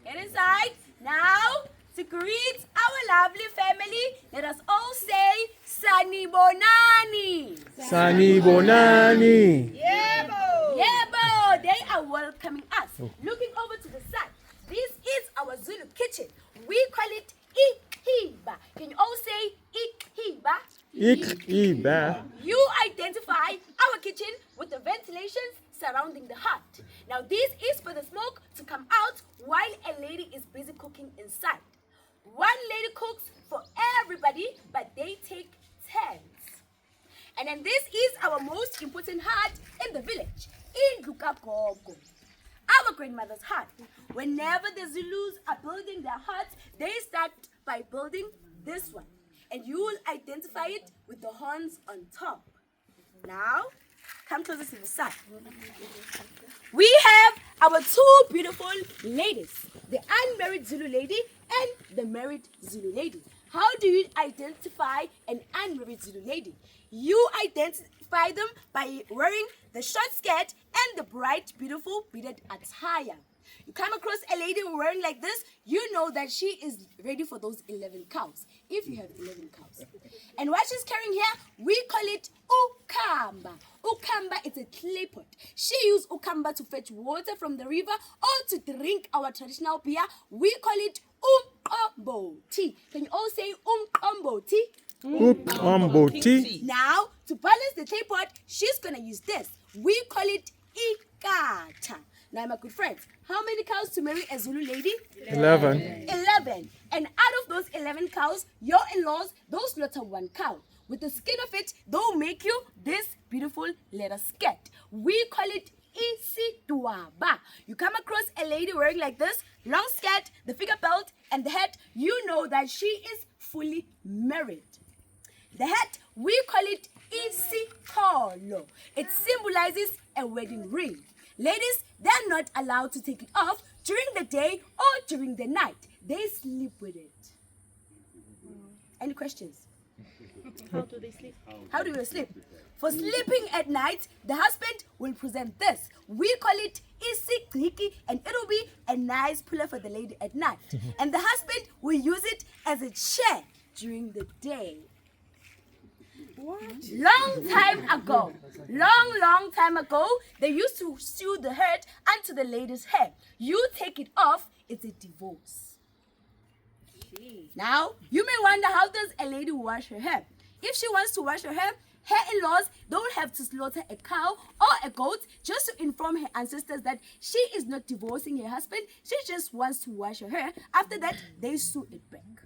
Get inside. Now, to greet our lovely family, let us all say, Sanibonani. Sanibonani. Yebo. Yebo. They are welcoming us. Looking over to the side. This is our Zulu kitchen. We call it Ihiba. Can you all say Ihiba? Ihiba. You identify our kitchen with the ventilations surrounding the heart. Now this is for the smoke to come out while a lady is busy cooking inside. One lady cooks for everybody, but they take turns. And then this is our most important heart in the village, in Lukagogo. Our grandmother's hut. Whenever the Zulus are building their huts, they start by building this one. And you will identify it with the horns on top. Now, come closer to the side. We have our two beautiful ladies, the unmarried Zulu lady and the married Zulu lady. How do you identify an unmarried Zulu lady? You identify them by wearing the short skirt and the bright, beautiful beaded attire. You come across a lady wearing like this, you know that she is ready for those 11 cows, if you have 11 cows. And what she's carrying here, we call it ukamba. Ukamba is a clay pot. She used ukamba to fetch water from the river or to drink our traditional beer. We call it umqombo tea. Can you all say umqombo tea? Umqombo tea. Now, to balance the clay pot, she's going to use this. We call it ikata. Now, my good friends, how many cows to marry a Zulu lady? 11. 11. And out of those 11 cows, your in-laws, they'll slaughter one cow. With the skin of it, they'll make you this beautiful leather skirt. We call it isituaba. You come across a lady wearing like this, long skirt, the figure belt, and the hat, you know that she is fully married. The hat, we call it isikolo. It symbolizes a wedding ring. Ladies, they're not allowed to take it off during the day or during the night. They sleep with it. Any questions? How do they sleep? How do you sleep? For sleeping at night, the husband will present this. We call it isigqiki, and it'll be a nice pillow for the lady at night. And the husband will use it as a chair during the day. What? Long time ago, they used to sew the hurt onto the lady's hair. You take it off, it's a divorce. Now, you may wonder, how does a lady wash her hair? If she wants to wash her hair, her in-laws don't have to slaughter a cow or a goat just to inform her ancestors that she is not divorcing her husband. She just wants to wash her hair. After that, they sew it back.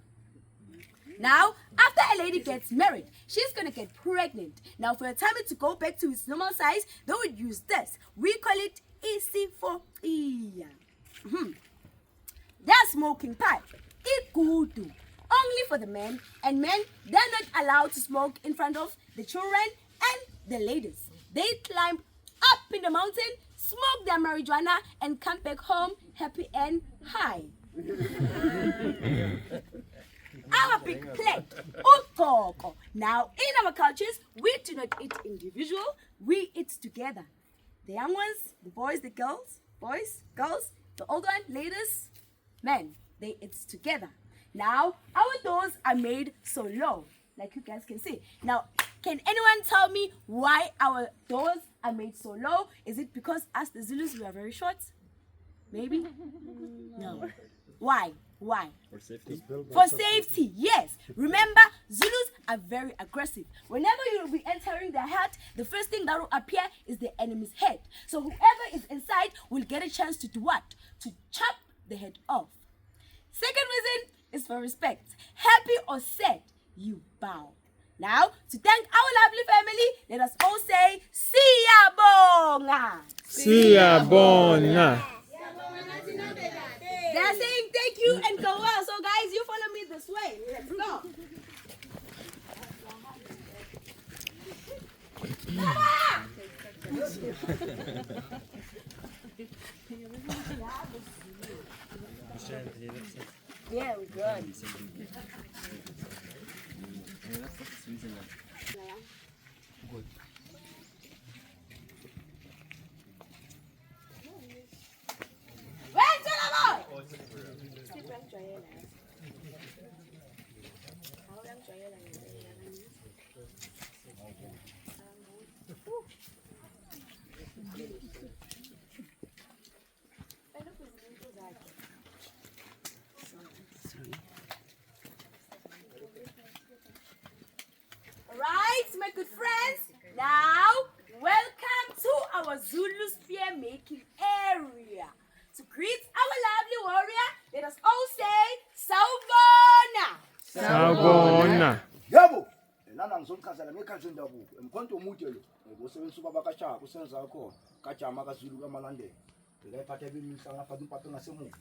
Now, after a lady gets married, she's going to get pregnant. Now, for her tummy to go back to its normal size, they would use this. We call it isifoia. Their smoking pipe, igudu, only for the men. And men, they're not allowed to smoke in front of the children and the ladies. They climb up in the mountain, smoke their marijuana, and come back home happy and high. Our big plate, ukoko. Now, in our cultures, we do not eat individual, we eat together. The young ones, the boys, the girls, boys, girls, the old one, ladies, men, they eat together. Now, our doors are made so low, like you guys can see. Now, can anyone tell me why our doors are made so low? Is it because us, the Zulus, we are very short? Maybe? No. Why? Why? For safety. For safety, yes. Remember, Zulus are very aggressive. Whenever you will be entering their hut, the first thing that will appear is the enemy's head. So whoever is inside will get a chance to do what? To chop the head off. Second reason is for respect. Happy or sad, you bow. Now, to thank our lovely family, let us all say, Siyabonga. Siyabonga. They are saying thank you and go well. So guys, you follow me this way. Let's go. Yeah, we're good. ngazala ngekhathi indabuko emkhonto omude lo ngosebenzisa ubaba kaJabu usenza khona kaJama kaZulu kaMalandela ngayiphatha ebimisa ngaphatha impatho ngasemuva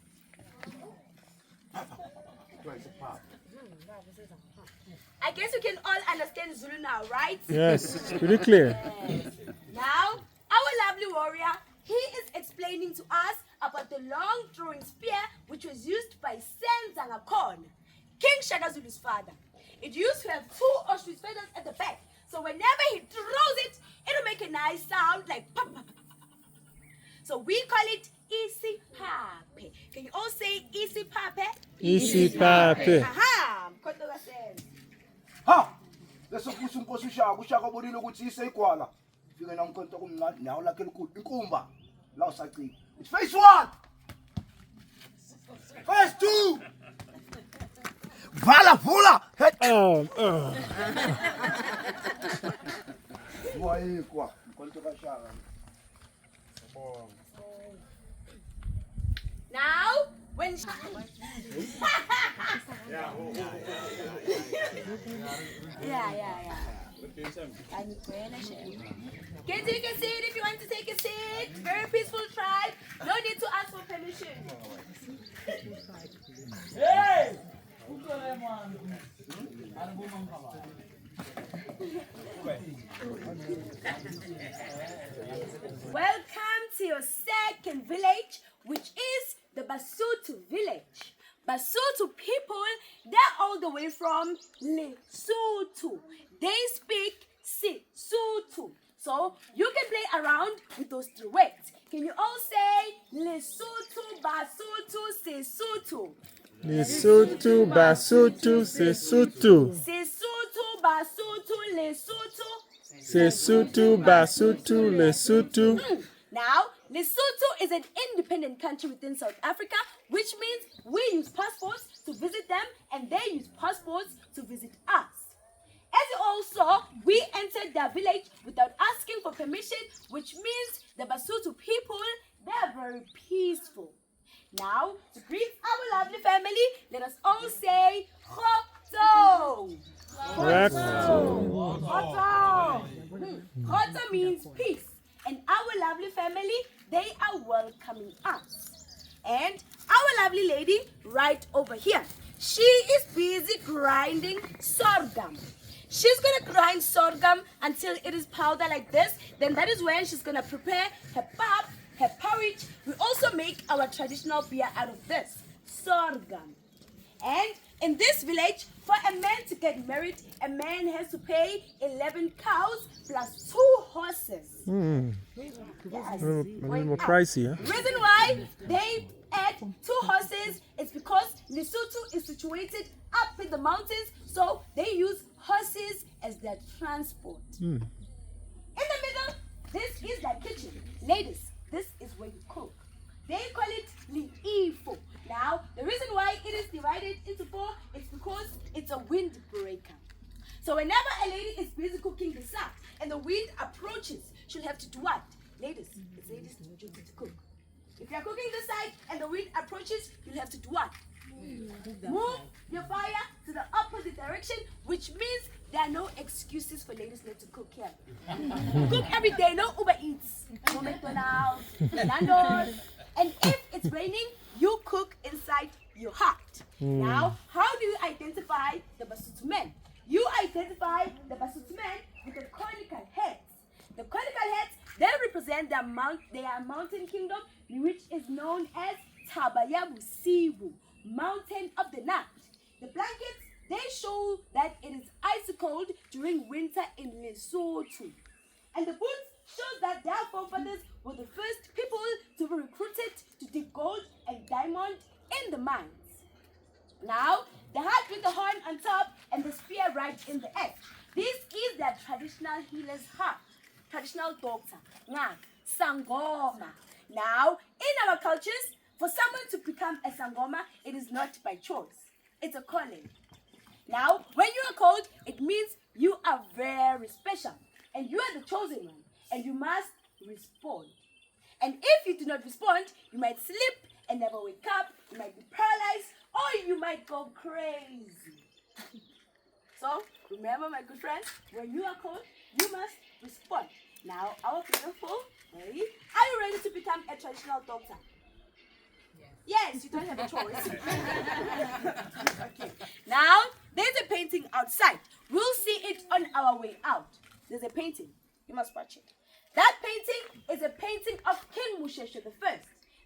I guess you can all understand Zulu now, right? Yes, it's pretty clear. Yes. Now, our lovely warrior, he is explaining to us about the long throwing spear which was used by Senzangakon, King Shaka Zulu's father. It used to have 2 ostrich feathers at the back, so whenever he throws it, it'll make a nice sound like pop, pop, pop, pop. So we call it isi pape. Can you all say isi pape? Isi pape. Aha, Mkotoka says. Ha leso futhi unkosi ushaka obonile ukuthi iseyigwala fike na umkhonto kumncane nawo lakhe likhulu inkumba la usacika it's phase 1 phase 2 vala vula wayikwa umkhonto kaShaka. Now, when yeah. Can take a seat if you want to take a seat. Very peaceful tribe. No need to ask for permission. Hey! Welcome to your second village, which is the Basotho village. Basotho people, they're all the way from Lesotho. They speak Sesotho. So you can play around with those 3 words. Can you all say Lesotho, Basotho, Sesotho? Lesotho, Basotho, Sesotho. Sesotho, Basotho, Lesotho. Sesotho, Basotho, Lesotho. Now, Lesotho is an independent country within South Africa, which means we use passports to visit them and they use passports to visit us. As you all saw, we entered their village without asking for permission, which means the Basotho people, they are very peaceful. Now, to greet our lovely family, let us all say Khoto. Khoto. Khoto means peace. And our lovely family, they are welcoming us. And our lovely lady right over here, she is busy grinding sorghum. She's gonna grind sorghum until it is powder like this. Then that is when she's gonna prepare her pap, her porridge. We also make our traditional beer out of this, sorghum. And in this village, for a man to get married, a man has to pay 11 cows plus 2 horses. Yes. A little more pricey, huh? Reason why they add 2 horses is because Lesotho is situated up in the mountains, so they use horses as their transport. In the middle, this is their kitchen. Ladies, this is where you cook. They call it liifo. Now, the reason why it is divided into 4 is because it's a windbreaker. So whenever a lady is busy cooking the south and the wind approaches, she'll have to do what? Ladies, it's ladies' duty to cook. If you're cooking the side and the wind approaches, you'll have to do what? Move your fire to the opposite direction, which means there are no excuses for ladies not to cook here. Cook every day, no Uber Eats, no McDonald's, Nando's. And if it's raining, you cook inside your hut. Now, how do you identify the Basotho men? You identify the Basotho men with the conical heads. The conical heads, they represent their mountain kingdom, which is known as Tabayabusibu, mountain of the night. The blankets, they show that it is icy cold during winter in Lesotho. And the boots shows that their forefathers were the first people to be recruited to dig gold and diamond in the mines. Now, the hat with the horn on top and the spear right in the edge. This is their traditional healer's hat, traditional doctor, Ngak, Sangoma. Now, in our cultures, for someone to become a Sangoma, it is not by choice. It's a calling. Now, when you are called, it means you are very special and you are the chosen one and you must respond. And if you do not respond, you might sleep and never wake up, you might be paralyzed, or you might go crazy. So remember, my good friends, when you are called, you must respond. Now, our beautiful lady, are you ready to become a traditional doctor? Yes, you don't have a choice. Okay. Now, there's a painting outside. We'll see it on our way out. There's a painting. You must watch it. That painting is a painting of King Musheshe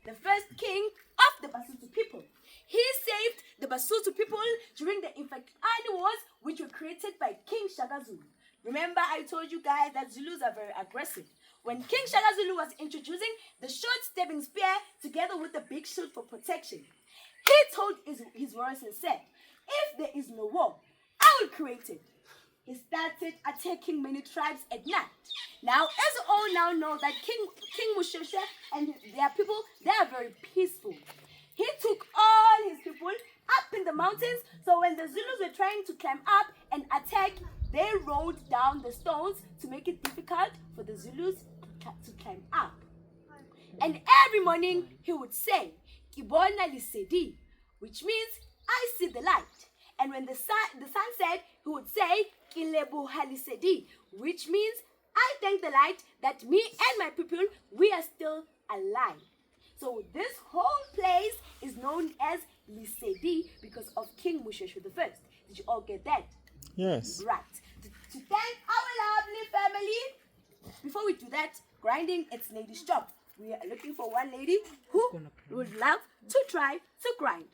the first king of the Basotho people. He saved the Basotho people during the Infantry Wars, which were created by King Shaka Zulu. Remember, I told you guys that Zulus are very aggressive. When King Shaka Zulu was introducing the short stabbing spear together with the big shield for protection, he told his warriors and said, if there is no war, I will create it. He started attacking many tribes at night. Now, as you all now know that King Musheshe and their people, they are very peaceful. He took all his people up in the mountains, so when the Zulus were trying to climb up and attack, they rolled down the stones to make it difficult for the Zulus to climb up. And every morning he would say, Kibona Lesedi, which means I see the light. And when the sun set, he would say, Kilebuha Lesedi, which means I thank the light that me and my people, we are still alive. So this whole place is known as Lesedi because of King Musheshe I. Did you all get that? Yes. Right. To thank our lovely family, before we do that, grinding, it's lady's job. We are looking for one lady who would love to try to grind.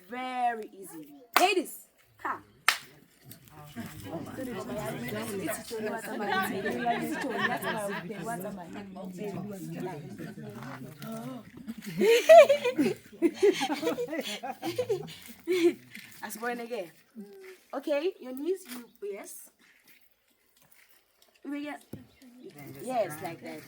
Very easy. Ladies, come. As born again. Okay, your knees, yes. Yes, like that.